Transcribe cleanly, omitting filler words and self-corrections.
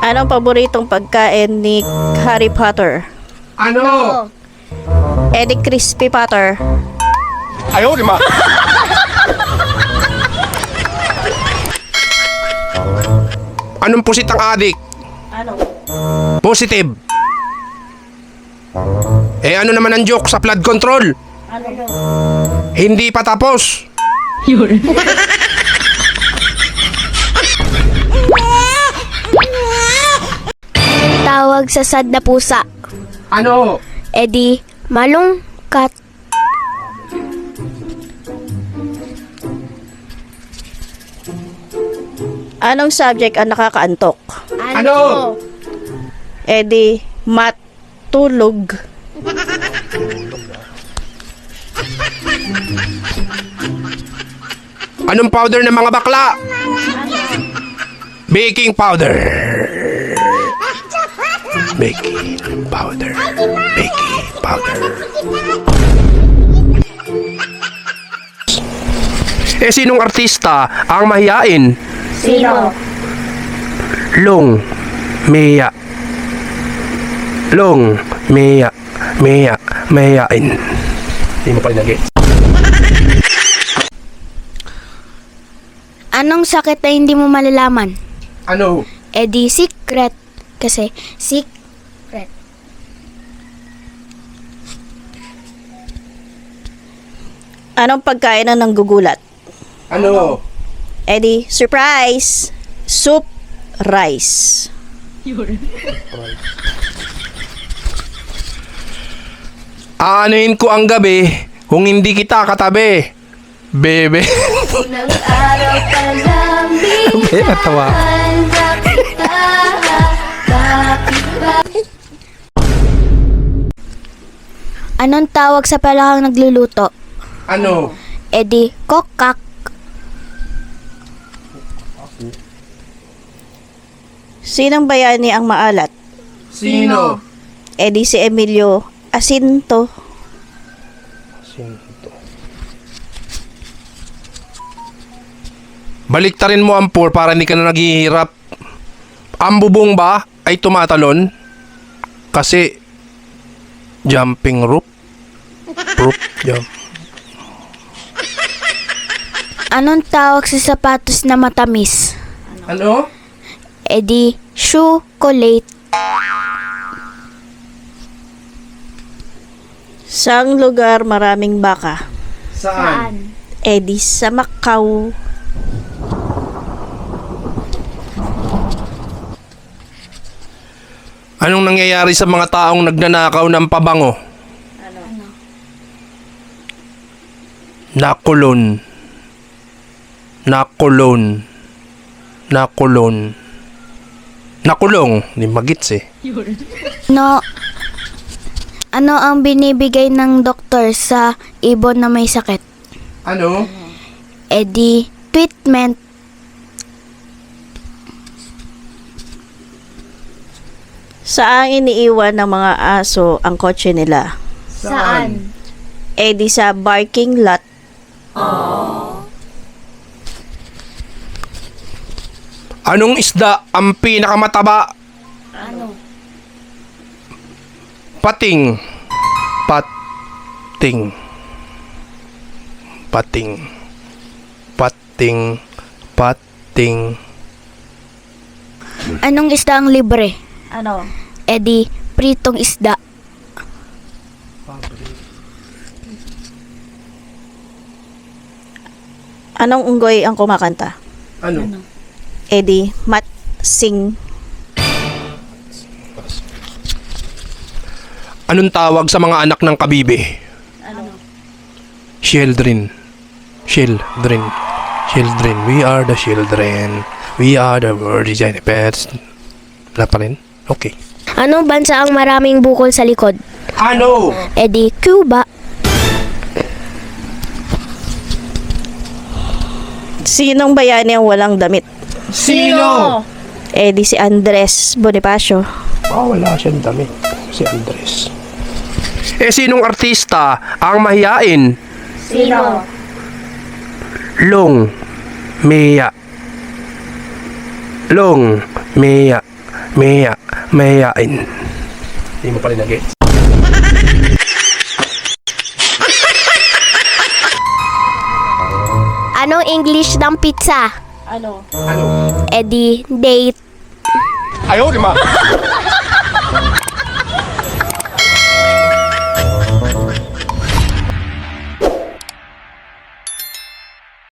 Anong paboritong pagkain ni Harry Potter? Ano? Eddie Crispy Potter. Ayaw, di ma. Anong pusit ang adik? Ano? Positive. Ano naman ang joke sa flood control? Ano? Hindi pa tapos. Tawag sa sad na pusa. Ano? Edi, malungkat. Anong subject ang nakakaantok? Ano? Eddie, matulog. Anong powder ng mga bakla? Baking powder. Baking powder. Baking powder. Sinong artista ang mahiyain? Sino? Long Mea. Long Mea. Mea. Mahiyain. Hindi mo pa rin nag-gets. Anong sakit na hindi mo malalaman? Ano? Edi, secret. Kasi, secret. Anong pagkain ang nanggugulat? Ano? Eddie, surprise! Soup rice. Aanuhin ko ang gabi kung hindi kita katabi. Bebe. Bebe, natawa. Anong tawag sa palakang nagluluto? Ano? Edi, kokak. Sinong bayani ang maalat? Sino? Eddie, si Emilio Asinto. Baliktarin mo ang pour para hindi ka na naghihirap. Ang bubong ba ay tumatalon? Kasi jumping rope. Rope jump. Anong tawag sa sapatos na matamis? Ano? Edi, chocolate. Saang lugar maraming baka? Saan? Eddie, sa Macau. Anong nangyayari sa mga taong nagnanakaw ng pabango? Nakulon. Nakulon. Nakulon. Nakulong. Hindi magits eh. No, ano ang binibigay ng doktor sa ibon na may sakit? Ano? Edi, treatment. Saang iniiwan ng mga aso ang kotse nila? Saan? Eddie, sa parking lot. Anong isda ang pinakamataba? Ano? Pating. Pating. Pating. Pating. Pating. Anong isda ang libre? Ano? Edi, pritong isda. Anong unggoy ang kumakanta? Ano? Eddie, matsing. Anong tawag sa mga anak ng kabibe? Ano? Children. Children. Children. We are the children. We are the world design pets. Wala pa rin? Okay. Anong bansa ang maraming bukol sa likod? Ano? Edi, Cuba. Sinong bayani ang walang damit? Sino? Eddie, si Andres Bonifacio. Wala siyang damit. Si Andres. Sinong artista ang mahiyain? Sino? Long Mea. Long Mea. mahihain. Hindi mo pala nag-gets. Anong English ng pizza? Ano? Ano? Di date. Ayaw, di ma.